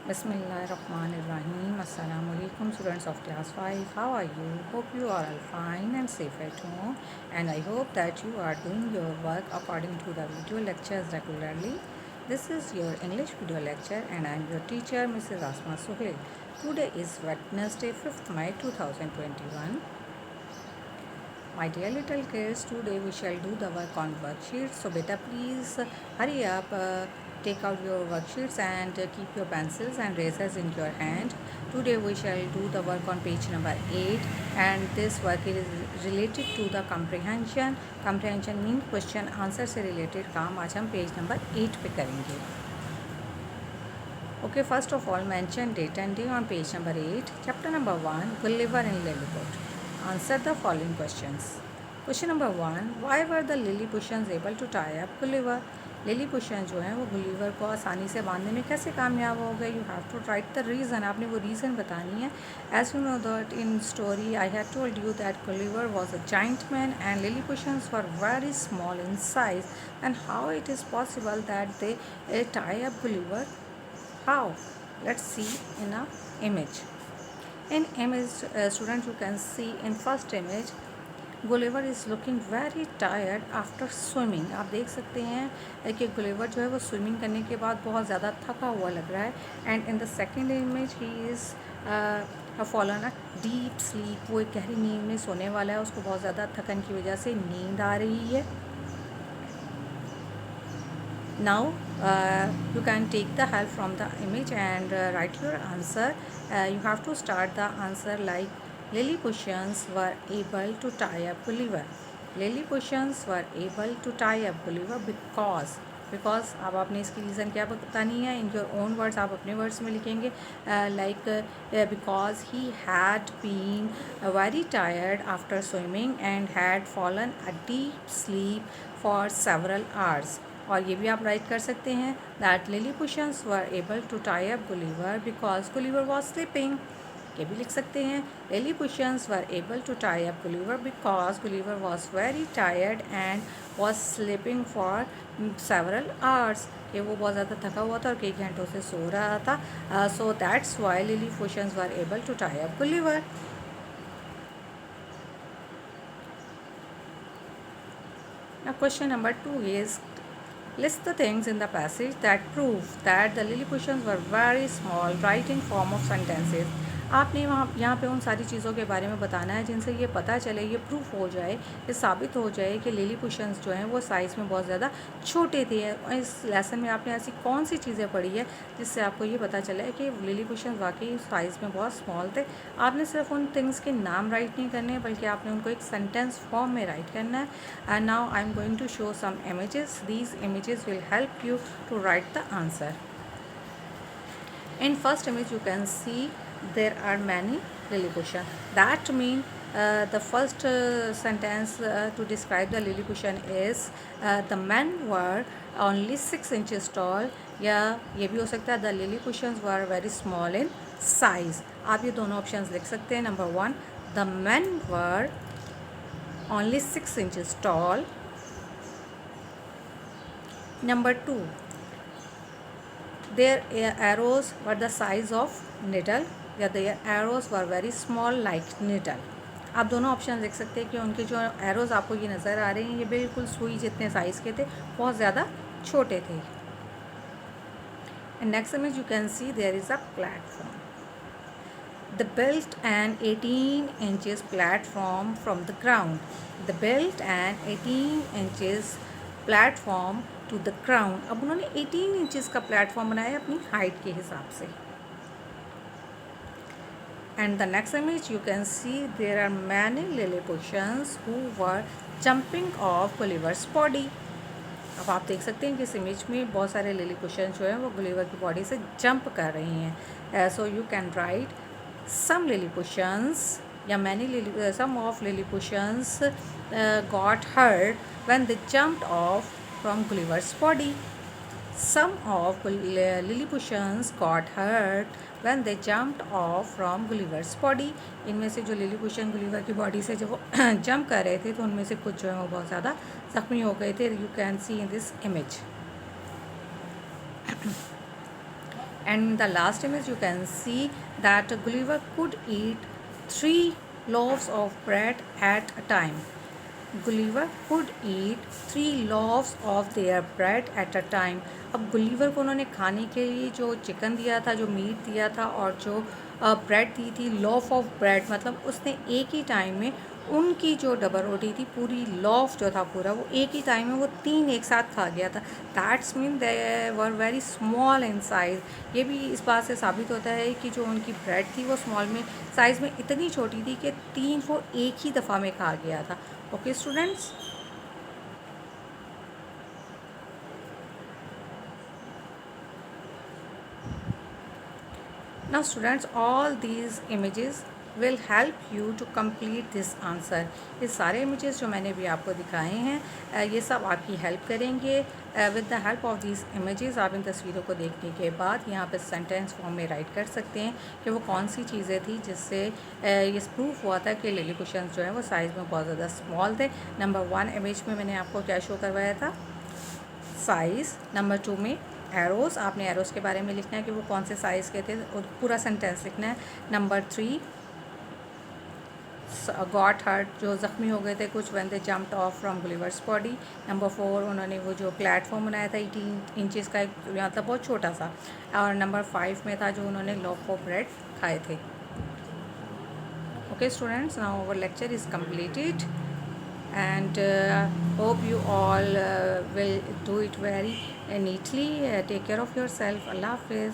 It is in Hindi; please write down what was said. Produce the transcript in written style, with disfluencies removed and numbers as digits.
Bismillahirrahmanirrahim. Assalamu alaikum, students of class 5. How are you? Hope you are all fine and safe at home. And I hope that you are doing your work according to the video lectures regularly. This is your English video lecture and I am your teacher, Mrs. Asma Suhail. Today is Wednesday, 5th May 2021. My dear little kids, today we shall do the work on worksheets. So beta, please hurry up, take out your worksheets and keep your pencils and erasers in your hand. Today we shall do the work on page number 8 and this work is related to the comprehension. Comprehension means question answer से related काम आज हम पेज नंबर 8 पे करेंगे. Okay, first of all mention date and day on page number 8. Chapter number 1, Gulliver and Lilliput. Answer the following questions. Question number 1, why were the Lilliputians able to tie up Gulliver? लिलीपुशियन जो हैं वो गुलिवर को आसानी से बांधने में कैसे कामयाब हो गए? You have to write the reason. आपने वो रीज़न बतानी है. As you know that in story I have told you that Gulliver was a giant man and Lilliputians were very small in size. And how it is possible that they tie up Gulliver? How? Let's see in a image. In image, students, you can see in first image, Gulliver is looking very tired after swimming. आप देख सकते हैं कि गुलिवर जो है वो स्विमिंग करने के बाद बहुत ज़्यादा थका हुआ लग रहा है. And in the second image he is fallen a deep sleep. वो एक गहरी नींद में सोने वाला है. उसको बहुत ज़्यादा थकन की वजह से नींद आ रही है. Now you can take the help from the image and write your answer. You have to start the answer like Lilliputians were able to tie up Gulliver. Lilliputians were able to tie up Gulliver because अब आपने इसकी रीज़न क्या बतानी है? इन योर ओन वर्ड्स आप अपने वर्ड्स में लिखेंगे. Like because he had been very tired after swimming and had fallen a deep sleep for several hours. और ये भी आप राइट कर सकते हैं that Lilliputians were able to tie up Gulliver because Gulliver was sleeping. ये भी लिख सकते हैं Lilliputians were able to tie up Gulliver because Gulliver was very tired and was sleeping for several hours. कि वो बहुत ज़्यादा थका हुआ था और कई घंटों से सो रहा था. So that's why Lilliputians were able to tie up Gulliver. Now question number 2 is list the things in the passage that prove that the Lilliputians were very small. Write in form of sentences. आपने यहाँ पे उन सारी चीज़ों के बारे में बताना है जिनसे ये पता चले, ये प्रूफ हो जाए, ये साबित हो जाए कि लिलीपुशियंस जो हैं वो साइज़ में बहुत ज़्यादा छोटे थे. इस लेसन में आपने ऐसी कौन सी चीज़ें पढ़ी है जिससे आपको ये पता चला है कि लिलीपुशियंस वाकई साइज़ में बहुत स्मॉल थे. आपने सिर्फ उन थिंग्स के नाम राइट नहीं करने बल्कि आपने उनको एक सेंटेंस फॉर्म में राइट करना है. And now I am going to show some images. These images will help you to write the answer. In first image you can see there are many Lilliputian. That means the first sentence to describe the Lilliputian is the men were only 6 inches tall. या ये भी हो सकता है the Lilliputians were very small in size. आप ये दोनों ऑप्शंस लिख सकते हैं. Number 1, the men were only 6 inches tall. Number 2, their arrows were the size of needle. या their arrows were very small like needle. आप दोनों ऑप्शन देख सकते हैं कि उनके जो एरोज़ आपको ये नज़र आ रहे हैं ये बिल्कुल सुई जितने साइज़ के थे, बहुत ज़्यादा छोटे थे. And next image you can see there is a platform. They built an 18 inches platform from the ground. They built an 18 inches platform to the ground. अब उन्होंने 18 इंचज़ का प्लेटफॉर्म बनाया अपनी हाइट के हिसाब से. And the next image you can see there are many Lilliputians who were jumping off Gulliver's body. अब आप देख सकते हैं कि इस इमेज में बहुत सारे लिलीपुशियंस जो हैं वो गुलिवर की बॉडी से जंप कर रही हैं. So you can write some Lilliputians या many some of Lilliputians got hurt when they jumped off from Gulliver's body. Some of Lilliputians got hurt when they jumped off from Gulliver's body. इनमें से जो लिलीपुशियन गुलिवर की बॉडी से जब वो जंप कर रहे थे तो उनमें से कुछ जो है वो बहुत ज़्यादा ज़ख्मी हो गए थे. You can C in this image. And in the last image you can see that Gulliver could eat 3 loaves of bread at a time. Gulliver could eat 3 loaves of their bread at a time. अब गुलीवर को उन्होंने खाने के लिए जो चिकन दिया था, जो मीट दिया था और जो ब्रेड दी थी, लॉफ ऑफ ब्रेड, मतलब उसने एक ही टाइम में उनकी जो डबल रोटी थी, पूरी लॉफ जो था पूरा, वो एक ही टाइम में वो 3 एक साथ खा गया था. That's mean they were very small in size. ये भी इस बात से साबित होता है कि जो उनकी ब्रेड थी वो स्मॉल में साइज़ में इतनी छोटी थी कि 3 वो एक ही दफ़ा में खा गया था. Okay, students. Now students, all these images will help you to complete this answer. ये सारे images जो मैंने भी आपको दिखाए हैं ये सब आपकी हेल्प करेंगे. With the help of these images आप इन तस्वीरों को देखने के बाद यहाँ पे सेंटेंस फॉर्म में राइट कर सकते हैं कि वो कौन सी चीज़ें थी जिससे ये प्रूफ हुआ था कि लिलीपुशंस जो है वो साइज़ में बहुत ज़्यादा स्मॉल थे. नंबर 1 इमेज में मैंने आपको क्या शो करवाया था, साइज़. नंबर 2 में एरोज़, आपने एरोज़ के बारे में लिखना है कि वो कौन से साइज़ के थे और पूरा सेंटेंस लिखना है. नंबर 3 गॉट हर्ट, जो ज़ख्मी हो गए थे कुछ, when they jumped of from Gulliver's body. Number 4 उन्होंने वो जो प्लेटफॉर्म बनाया था 18 इंचेस का, एक मतलब बहुत छोटा सा. और नंबर 5 में था जो उन्होंने लॉफ ऑफ ब्रेड खाए थे. Okay students, now our lecture is completed and hope you all will do it very neatly. Take care of yourself. Allah Hafiz.